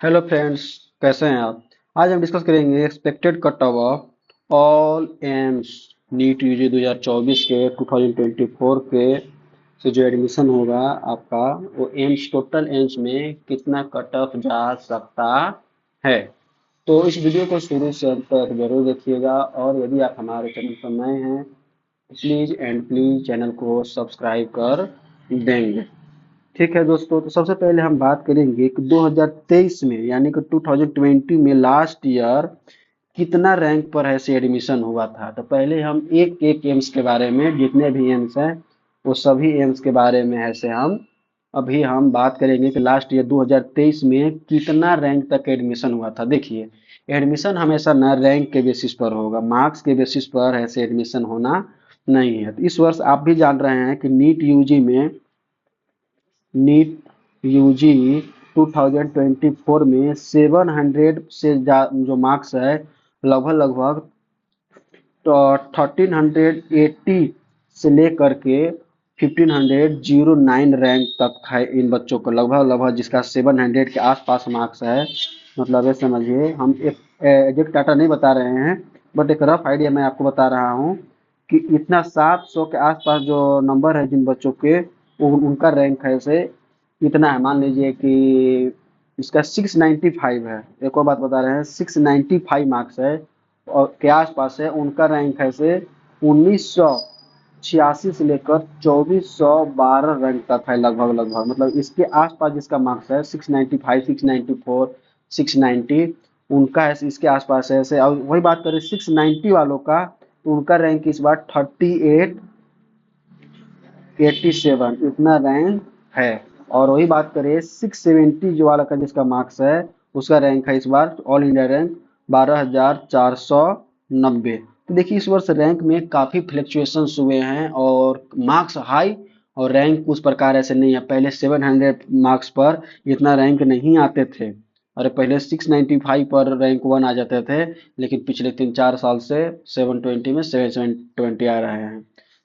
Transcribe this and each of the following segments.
Hello friends, कैसे हैं आप। आज हम डिस्कस करेंगे expected cut off all AIIMS NEET UG 2024 के 2024 के से जो एडमिशन होगा आपका, वो एम्स टोटल एम्स में कितना कट ऑफ जा सकता है। तो इस वीडियो को शुरू से अंत तक जरूर देखिएगा, और यदि आप हमारे चैनल पर नए हैं प्लीज चैनल को सब्सक्राइब कर देंगे। ठीक है दोस्तों, तो सबसे पहले हम बात करेंगे कि 2023 में यानी कि 2020 में लास्ट ईयर कितना रैंक पर ऐसे एडमिशन हुआ था। तो पहले हम एक एक एम्स के बारे में, जितने भी एम्स हैं वो सभी एम्स के बारे में ऐसे हम बात करेंगे कि लास्ट ईयर 2023 में कितना रैंक तक एडमिशन हुआ था। देखिए, एडमिशन हमेशा न रैंक के बेसिस पर होगा, मार्क्स के बेसिस पर ऐसे एडमिशन होना नहीं है। तो इस वर्ष आप भी जान रहे हैं कि नीट यूजी 2024 में 700 से जो मार्क्स है, लगभग लगभग तो 1380 से लेकर के 1509 रैंक तक है इन बच्चों को, लगभग लगभग जिसका 700 के आसपास मार्क्स है। मतलब ये समझिए, हम एक एग्जैक्ट डाटा नहीं बता रहे हैं, बट एक रफ आइडिया मैं आपको बता रहा हूँ कि इतना 700 के आसपास जो नंबर है जिन बच्चों के, उनका रैंक है से इतना है। मान लीजिए कि इसका 695 है, एक और बात बता रहे हैं, 695 मार्क्स है और के आसपास है। उनका रैंक है से 1986 से लेकर 2412 रैंक तक है, लगभग लगभग। मतलब इसके आसपास जिसका मार्क्स है 695, 694, 690, उनका है इसके आसपास है ऐसे। और वही बात करें 690 वालों का, तो उनका रैंक इस बार 3887 इतना रैंक है। और वही बात करें 670 जो वाला का जिसका मार्क्स है, उसका रैंक है इस बार ऑल इंडिया रैंक 12490। तो देखिए, इस वर्ष रैंक में काफ़ी फ्लक्चुएशंस हुए हैं और मार्क्स हाई और रैंक उस प्रकार ऐसे नहीं है। पहले 700 मार्क्स पर इतना रैंक नहीं आते थे, अरे पहले 695 पर रैंक वन आ जाते थे, लेकिन पिछले 3-4 साल से 720 में 720 आ रहे हैं।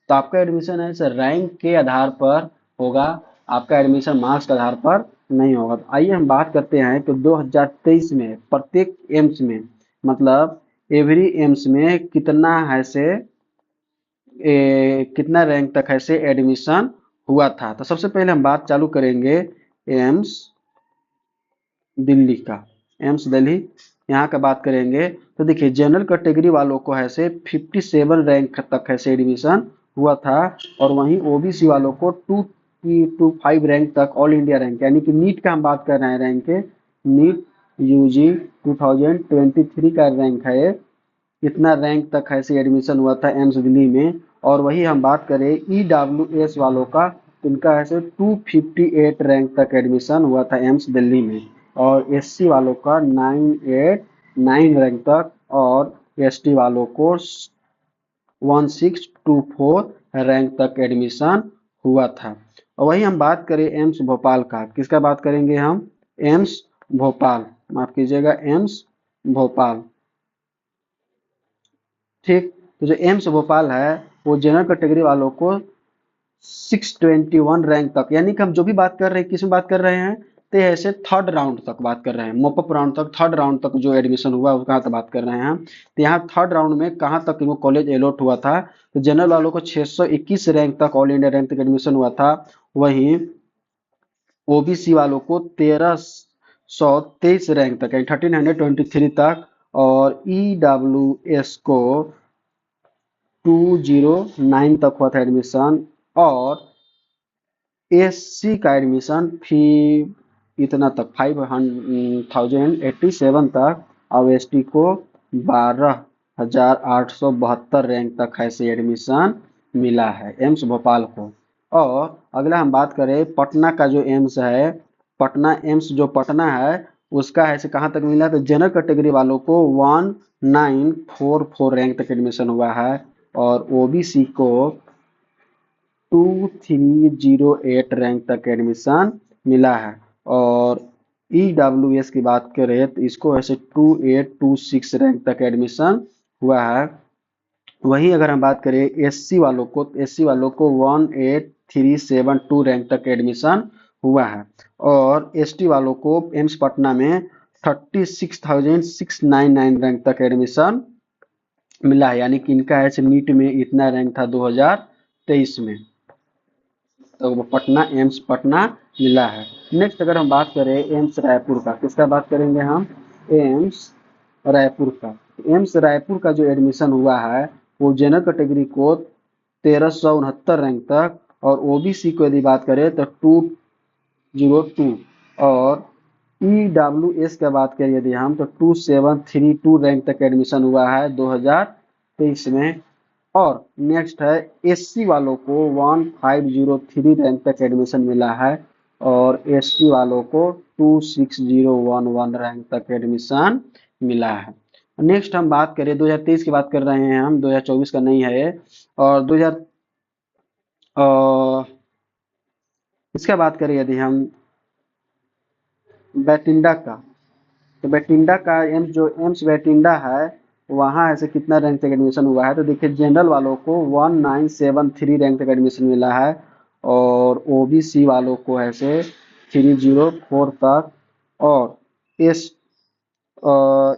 तो आपका एडमिशन है सर रैंक के आधार पर होगा, आपका एडमिशन मार्क्स के आधार पर नहीं होगा। तो आइए हम बात करते हैं कि 2023 में प्रत्येक एम्स में, मतलब एवरी एम्स में कितना है से कितना रैंक तक है से एडमिशन हुआ था। तो सबसे पहले हम बात चालू करेंगे एम्स दिल्ली का। एम्स दिल्ली यहाँ का बात करेंगे तो देखिए, जनरल कैटेगरी वालों को है से 57 रैंक तक है से एडमिशन हुआ था, और वहीं ओबीसी वालों को 225 रैंक तक ऑल इंडिया रैंक, यानी कि नीट का हम बात कर रहे हैं रैंक के, नीट यूजी 2023 का रैंक है, इतना रैंक तक है से एडमिशन हुआ था एम्स दिल्ली में। और वही हम बात करें ईडब्ल्यूएस वालों का, तो इनका ऐसे 258 रैंक तक एडमिशन हुआ था एम्स दिल्ली में। और एससी वालों का 989 रैंक तक, और एसटी वालों को 1624 रैंक तक एडमिशन हुआ था। और वही हम बात करें एम्स भोपाल का, किसका बात करेंगे हम, एम्स भोपाल, माफ कीजिएगा एम्स भोपाल। ठीक, तो जो एम्स भोपाल है वो जनरल कैटेगरी वालों को 621 रैंक तक, यानी कि हम जो भी बात कर रहे हैं किस में बात कर रहे हैं, तो ऐसे थर्ड राउंड तक बात कर रहे हैं, मोपअप राउंड तक, थर्ड राउंड तक जो एडमिशन हुआ उसका तो बात कर रहे हैं हम। तो यहाँ थर्ड राउंड में कहाँ तक इनको कॉलेज अलॉट हुआ था, तो जनरल वालों को 621 रैंक तक ऑल इंडिया रैंक तक एडमिशन हुआ था। वहीं ओबीसी वालों को 1323 रैंक तक, यानी 1323 तक, और ईडब्ल्यूएस को 209 तक हुआ था एडमिशन। और एससी का एडमिशन फी इतना तक 5087 तक, और एसटी को 12872 रैंक तक ऐसे एडमिशन मिला है एम्स भोपाल को। और अगला हम बात करें पटना का जो एम्स है, पटना एम्स जो पटना है उसका ऐसे कहाँ तक मिला, तो जनरल कैटेगरी वालों को 1944 रैंक तक एडमिशन हुआ है, और ओबीसी को 2308 रैंक तक एडमिशन मिला है। और ईडब्ल्यूएस की बात करें तो इसको ऐसे 2826 रैंक तक एडमिशन हुआ है। वहीं अगर हम बात करें एससी वालों को, तो एससी वालों को 18372 रैंक तक एडमिशन हुआ है। और एसटी वालों को एम्स पटना में 36,699 रैंक तक एडमिशन मिला है, यानी कि इनका ऐसे नीट में इतना रैंक था 2023 में। तो वो पटना एम्स पटना मिला है। नेक्स्ट अगर हम बात करें एम्स रायपुर का, किसका बात करेंगे हम? एम्स रायपुर का। एम्स रायपुर का जो एडमिशन हुआ है वो जनरल कैटेगरी को 1369 रैंक तक, और ओबीसी को यदि बात करें तो 202, और ईडब्ल्यूएस का बात करें यदि हम तो 2732 रैंक तक एडमिशन हुआ है 2023 में। और नेक्स्ट है एससी वालों को 1503 रैंक तक एडमिशन मिला है, और एसटी वालों को 26011 रैंक तक एडमिशन मिला है। नेक्स्ट हम बात करें 2023 की बात कर रहे हैं हम, 2024 का नहीं है ये। और 2000 इसका बात करें यदि हम बैटिंडा का, तो बैटिंडा का एम्स बैटिंडा है, वहाँ ऐसे कितना रैंक तक एडमिशन हुआ है? तो देखिए जनरल वालों को 1973 रैंक तक एडमिशन मिला है, और ओबीसी वालों को ऐसे 304 तक, और एस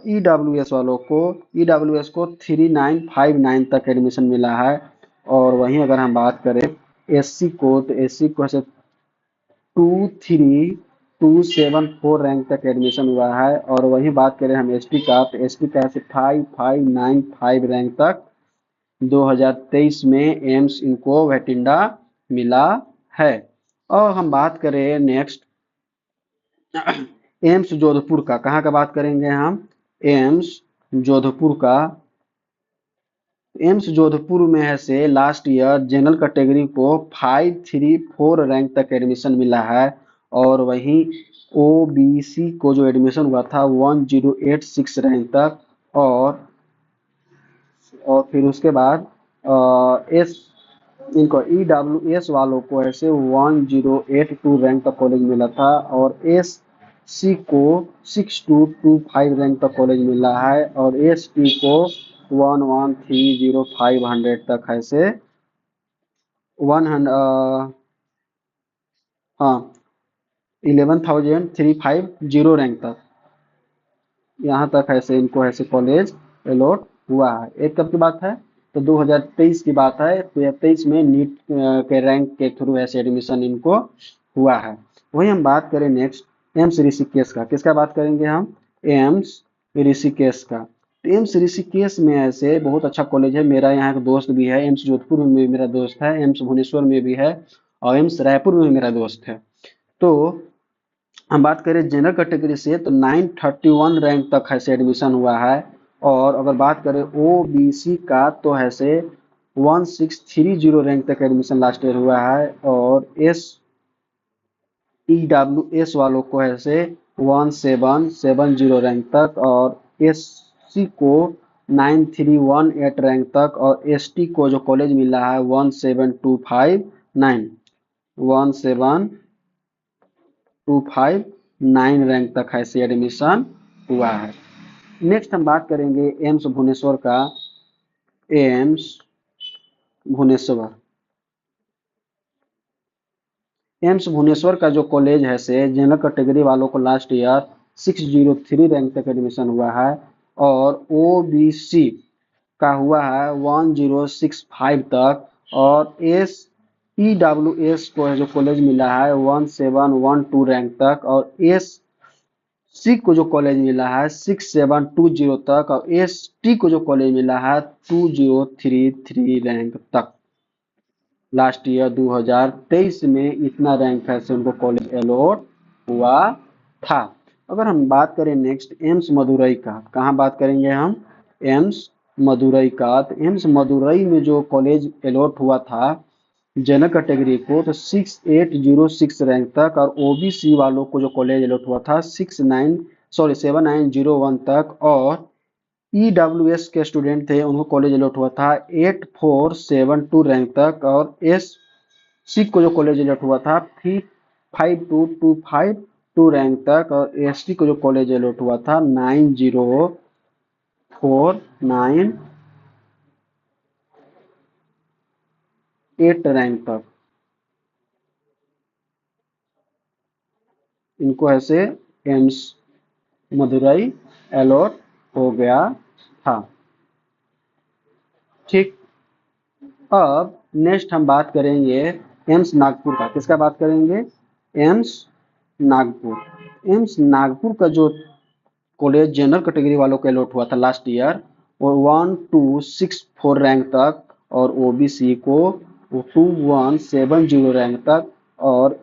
ईडब्ल्यूएस को 3959 तक एडमिशन मिला है। और वहीं अगर हम बात करें एससी को, तो एससी को ऐसे 23274 रैंक तक एडमिशन हुआ है। और वहीं बात करें हम एसटी का, तो एसटी का ऐसे 5595 रैंक तक 2023 में एम्स इनको भटिंडा मिला है। और हम बात करें नेक्स्ट एम्स जोधपुर का, कहाँ का बात करेंगे हम? एम्स जोधपुर का। एम्स जोधपुर में है से लास्ट ईयर जनरल कैटेगरी को 534 रैंक तक एडमिशन मिला है, और वहीं ओबीसी को जो एडमिशन हुआ था 1086 रैंक तक, और फिर उसके बाद एस इनको ईडब्ल्यूएस वालों को ऐसे 1082 रैंक तक कॉलेज मिला था, और एस सी को 6225 रैंक तक कॉलेज मिला है, और एस टी को 1130 तक ऐसे 100 हाँ 11350 रैंक तक, यहाँ तक ऐसे इनको ऐसे कॉलेज अलॉट हुआ है। एक कब की बात है? तो 2023 की बात है। 2023 में नीट के रैंक के थ्रू ऐसे एडमिशन इनको हुआ है। वही हम बात करें नेक्स्ट एम्स ऋषिकेश का, किसका बात करेंगे हम? एम्स ऋषिकेश का। तो एम्स ऋषिकेश में ऐसे बहुत अच्छा कॉलेज है, मेरा यहाँ एक दोस्त भी है, एम्स जोधपुर में भी मेरा दोस्त है, एम्स भुवनेश्वर में भी है, और एम्स रायपुर में भी मेरा दोस्त है। तो हम बात करें जनरल कैटेगरी से तो 931 रैंक तक है से एडमिशन हुआ है। और अगर बात करें ओबीसी का तो है से 1630 रैंक तक एडमिशन लास्ट ईयर हुआ है, और एस ईडब्ल्यूएस वालों को है से 1770 रैंक तक, और एस सी को 9318 रैंक तक, और एसटी को जो कॉलेज मिला है 17259 रैंक तक ऐसे एडमिशन हुआ है। नेक्स्ट हम बात करेंगे एम्स भुवनेश्वर का। एम्स भुवनेश्वर एम्स भुवनेश्वर का जो कॉलेज है से जनरल कैटेगरी वालों को लास्ट ईयर 603 रैंक तक एडमिशन हुआ है, और ओबीसी का हुआ है 1065 तक, और एस ईडब्ल्यूएस को जो कॉलेज मिला है 1712 रैंक तक, और एस सी को जो कॉलेज मिला है 6720 तक, और एस टी को जो कॉलेज मिला है 2033 रैंक तक। लास्ट ईयर 2023 में इतना रैंक है से उनको कॉलेज अलॉट हुआ था। अगर हम बात करें नेक्स्ट एम्स मदुरई का, कहाँ बात करेंगे हम? एम्स मदुरई का। तो एम्स मदुरई में जो कॉलेज अलॉट हुआ था जनरल कैटेगरी को तो 6806 रैंक तक, और ओबीसी वालों को जो कॉलेज अलॉट हुआ था 7901 तक, और ईडब्ल्यूएस के स्टूडेंट थे उनको कॉलेज अलॉट हुआ था 8472 रैंक तक, और एस सी को जो कॉलेज अलॉट हुआ था 35252 रैंक तक, और एस टी को जो कॉलेज अलॉट हुआ था 9048 रैंक तक। इनको ऐसे एम्स मदुरई अलॉट हो गया था। ठीक। अब नेक्स्ट हम बात करेंगे एम्स नागपुर का। किसका बात करेंगे? एम्स नागपुर। एम्स नागपुर का जो कॉलेज जनरल कैटेगरी वालों को अलॉट हुआ था लास्ट ईयर, वो 1264 रैंक तक, और ओबीसी को 2170 रैंक तक, और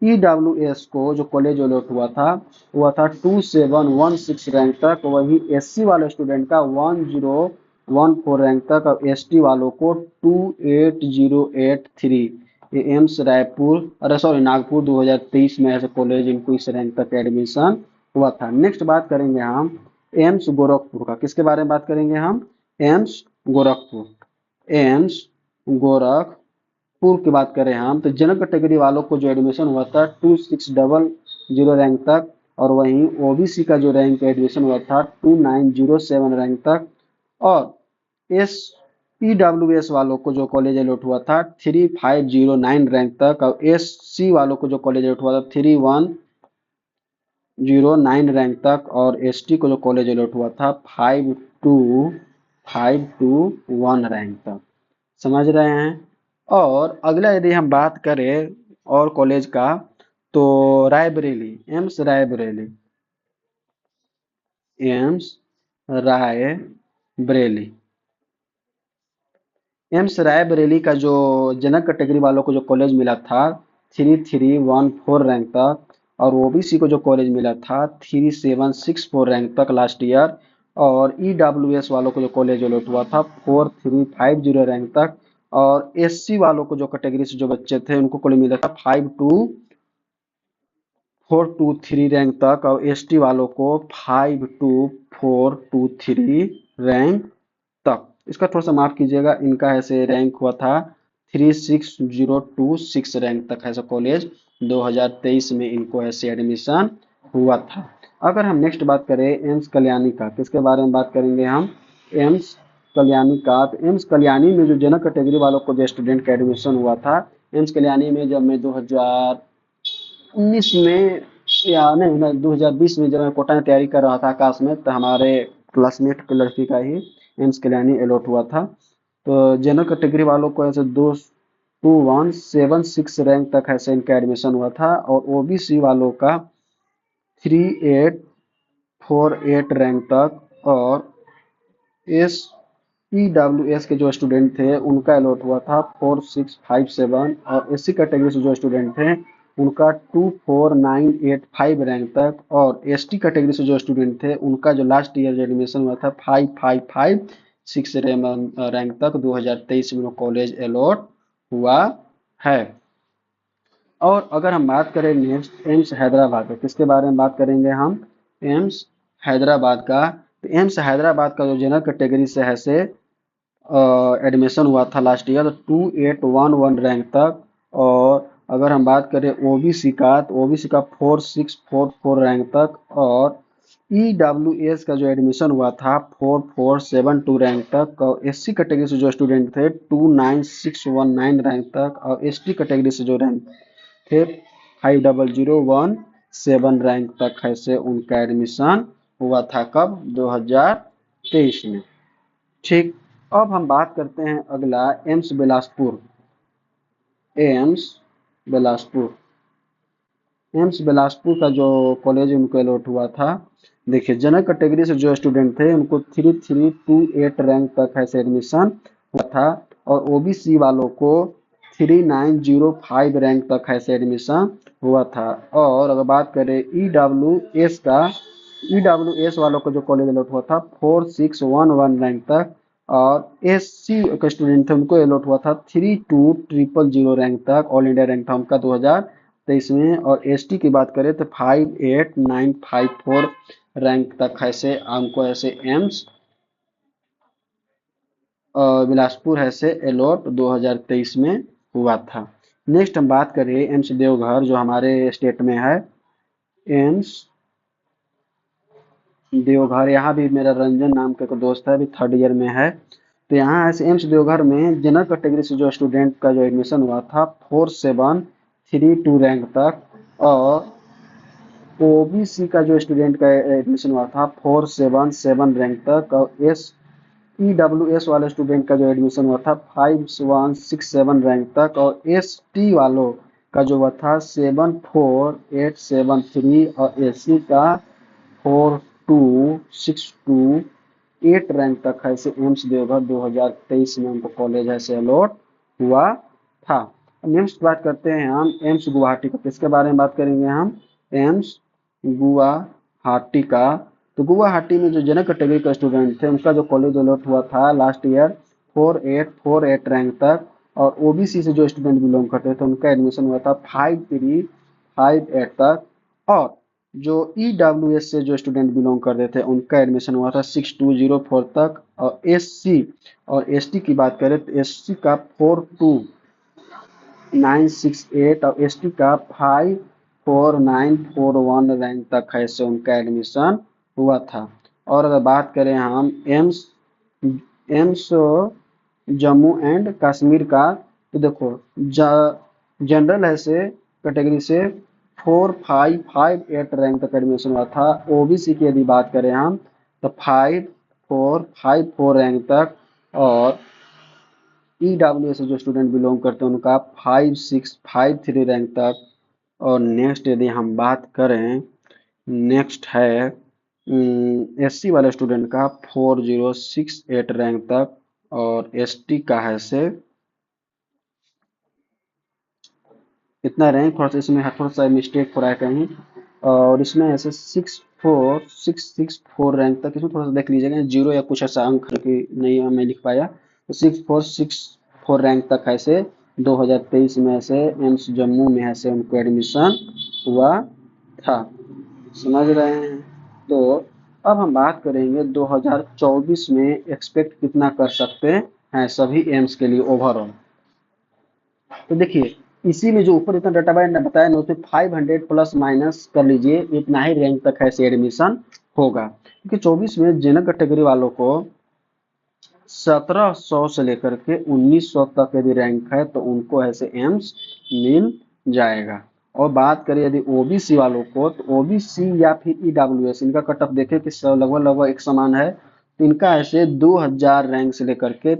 ईडब्ल्यूएस को जो कॉलेज अलॉट हुआ था 2716 रैंक तक। वही एससी वाले स्टूडेंट का 1014 रैंक तक, और एसटी वालों को 28083। ये एम्स रायपुर, अरे सॉरी नागपुर 2023 में ऐसे कॉलेज इनको इस रैंक तक एडमिशन हुआ था। नेक्स्ट बात करेंगे हम एम्स गोरखपुर का। किसके बारे में बात करेंगे हम? एम्स गोरखपुर। एम्स गोरखपुर की बात करें हम तो जनरल कैटेगरी वालों को जो एडमिशन हुआ था 2600 रैंक तक, और वहीं ओबीसी का जो रैंक एडमिशन हुआ था 2907 रैंक तक, और एस ईडब्ल्यूएस वालों को जो कॉलेज अलॉट हुआ था 3509 रैंक तक, और एस सी वालों को जो कॉलेज अलॉट हुआ था 3109 रैंक तक, और एसटी को जो कॉलेज अलॉट हुआ था 5251 रैंक तक। समझ रहे हैं? और अगला यदि हम बात करें और कॉलेज का, तो Raebareli, AIIMS Raebareli. AIIMS Raebareli. AIIMS Raebareli का जो जनरल कैटेगरी वालों को जो कॉलेज मिला था 3314 रैंक तक, और ओबीसी को जो कॉलेज मिला था 3764 रैंक तक लास्ट ईयर, और ईडब्ल्यूएस वालों को जो कॉलेज अलॉट हुआ था 4350 रैंक तक, और एससी वालों को जो कैटेगरी से जो बच्चे थे उनको कॉलेज मिला था 52423 रैंक तक, और एसटी वालों को 52423 रैंक तक। इसका थोड़ा सा माफ कीजिएगा, इनका ऐसे रैंक हुआ था 36026 रैंक तक ऐसा कॉलेज 2023 में इनको ऐसे एडमिशन हुआ था। अगर हम नेक्स्ट बात करें एम्स कल्याणी का, किसके बारे में बात करेंगे हम? एम्स कल्याणी का। तो एम्स कल्याणी में जो जनरल कैटेगरी वालों को जो स्टूडेंट का एडमिशन हुआ था एम्स कल्याणी में, जब मैं 2019 में या नहीं 2020 में जब मैं कोटा में तैयारी कर रहा था आकाश में, तो हमारे क्लासमेट की लड़की का ही एम्स कल्याणी अलॉट हुआ था। तो जनरल कैटेगरी वालों को ऐसे 2176 रैंक तक ऐसे इनका एडमिशन हुआ था, और ओबीसी वालों का 3848 रैंक तक, और एस ईडब्ल्यूएस के जो स्टूडेंट थे उनका अलॉट हुआ था 4657, और एससी कैटेगरी से जो स्टूडेंट थे उनका 24985 रैंक तक, और एसटी कैटेगरी से जो स्टूडेंट थे उनका जो लास्ट ईयर एडमिशन हुआ था 5556 रैंक तक 2023 में कॉलेज अलॉट हुआ है। और अगर हम बात करें नेक्स्ट एम्स हैदराबाद का, किसके बारे में बात करेंगे हम? एम्स हैदराबाद का। तो एम्स हैदराबाद का जो जनरल कैटेगरी से है से एडमिशन हुआ था लास्ट ईयर 2811 रैंक तक, और अगर हम बात करें ओबीसी का, तो ओबीसी का 4644 रैंक तक, और ईडब्ल्यूएस का जो एडमिशन हुआ था 4472 रैंक तक, और एससी कैटेगरी से जो स्टूडेंट थे 29619 रैंक तक, और एसटी कैटेगरी से जो रैंक थे 50017 रैंक तक ऐसे उनका एडमिशन हुआ था। कब? 2023 में। ठीक। अब हम बात करते हैं अगला AIIMS Bilaspur. AIIMS Bilaspur. AIIMS Bilaspur का जो कॉलेज उनको अलॉट हुआ था, देखिए जनरल कैटेगरी से जो स्टूडेंट थे उनको 3328 रैंक तक ऐसे एडमिशन हुआ था, और ओबीसी वालों को 3905 रैंक तक ऐसे एडमिशन हुआ था। और अगर बात करें ईडब्ल्यूएस का, ईडब्ल्यूएस वालों को जो कॉलेज अलॉट हुआ था 4611 रैंक तक, और एससी के स्टूडेंट थे उनको अलॉट हुआ था 32000 रैंक तक, ऑल इंडिया रैंक था उनका 2023 में। और एसटी की बात करें तो 58954 रैंक तक ऐसे उनको ऐसे एम्स बिलासपुर ऐसे अलॉट 2023 में हुआ था। नेक्स्ट हम बात करें एम्स देवघर जो हमारे स्टेट में है। एम्स देवघर, यहाँ भी मेरा रंजन नाम का एक दोस्त है, अभी थर्ड ईयर में है। तो यहाँ ऐसे एम्स देवघर में जनरल कैटेगरी से जो स्टूडेंट का जो एडमिशन हुआ था 4732 रैंक तक, और ओबीसी का जो स्टूडेंट का एडमिशन हुआ था 477 रैंक तक, और ईडब्ल्यूएस वाले स्टूडेंट का जो एडमिशन हुआ था 5167 रैंक तक, और एसटी वालों का जो हुआ था 74873, और एससी का 42628 रैंक तक है से एम्स देवघर 2023 में उनको कॉलेज है से अलॉट हुआ था। नेक्स्ट बात करते हैं हम एम्स गुवाहाटी का। किसके बारे में बात करेंगे हम? एम्स गुवाहाटी का। तो गुवाहाटी में जो जनरल कैटेगरी का स्टूडेंट थे उनका जो कॉलेज अलॉट हुआ था लास्ट ईयर 4848 रैंक तक, और ओबीसी से जो स्टूडेंट बिलोंग करते थे उनका एडमिशन हुआ था 5358 तक, और जो ईडब्ल्यूएस से जो स्टूडेंट बिलोंग करते थे उनका एडमिशन हुआ था 6204 तक, और एससी और एसटी की बात करें तो एससी का 42968 और एसटी का 54941 रैंक तक है से उनका एडमिशन हुआ था। और अगर बात करें हम AIIMS AIIMS Jammu and Kashmir का, तो देखो जनरल है से कैटेगरी से 4558 रैंक तक एडमिशन हुआ था। ओबीसी की यदि बात करें हम तो 5454 रैंक तक, और ईडब्ल्यू से जो स्टूडेंट बिलोंग करते हैं उनका 5653 रैंक तक। और नेक्स्ट यदि हम बात करें, नेक्स्ट है एससी वाले स्टूडेंट का 4068 रैंक तक, और एसटी का है से इतना रैंक, थोड़ा सा इसमें थोड़ा सा मिस्टेक हो रहा है कहीं, और इसमें ऐसे 64664 रैंक तक, इसमें थोड़ा सा देख लीजिएगा जीरो या कुछ ऐसा अंक की नहीं मैं लिख पाया, तो 6464 रैंक तक ऐसे 2023 में ऐसे एम्स जम्मू में ऐसे उनको एडमिशन हुआ था। समझ रहे हैं? तो अब हम बात करेंगे 2024 में एक्सपेक्ट कितना कर सकते हैं सभी एम्स के लिए ओवरऑल। तो देखिए इसी में जो ऊपर इतना डाटा बताया ना उसमें 500 प्लस माइनस कर लीजिए, इतना ही रैंक तक ऐसे एडमिशन होगा, क्योंकि 24 में जनरल कैटेगरी वालों को 1700 से लेकर के 1900 तक यदि रैंक है तो उनको ऐसे एम्स मिल जाएगा। और बात करें यदि ओबीसी वालों को, तो ओबीसी या फिर ईडब्ल्यूएस इनका कट ऑफ देखें कि लगभग लगभग एक समान है, तो इनका ऐसे 2000 रैंक से लेकर के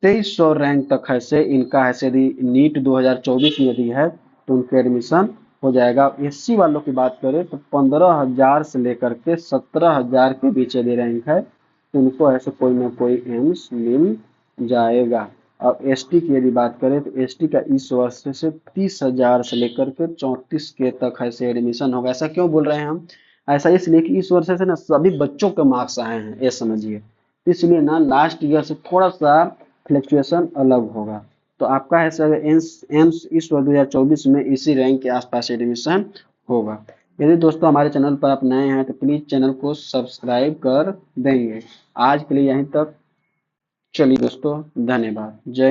2300 रैंक तक है से इनका है से यदि नीट 2024 में यदि है तो उनके एडमिशन हो जाएगा। एससी वालों की बात करें तो 15,000 से लेकर के 17,000 के बीच यदि रैंक है तो उनको ऐसे कोई ना कोई एम्स मिल जाएगा। और एसटी की यदि बात करें तो एसटी का इस वर्ष से 30,000 से लेकर के 34 के तक ऐसे एडमिशन होगा। ऐसा क्यों बोल रहे हैं हम? ऐसा इसलिए कि इस वर्ष से ना सभी बच्चों के मार्क्स आए हैं, ये समझिए, इसलिए ना लास्ट ईयर से थोड़ा सा फ्लक्चुएशन अलग होगा। तो आपका है सर एम्स इस वर्ष 2024 में इसी रैंक के आसपास एडमिशन होगा। यदि दोस्तों हमारे चैनल पर आप नए हैं तो प्लीज चैनल को सब्सक्राइब कर देंगे। आज के लिए यहीं तक, चलिए दोस्तों, धन्यवाद, जय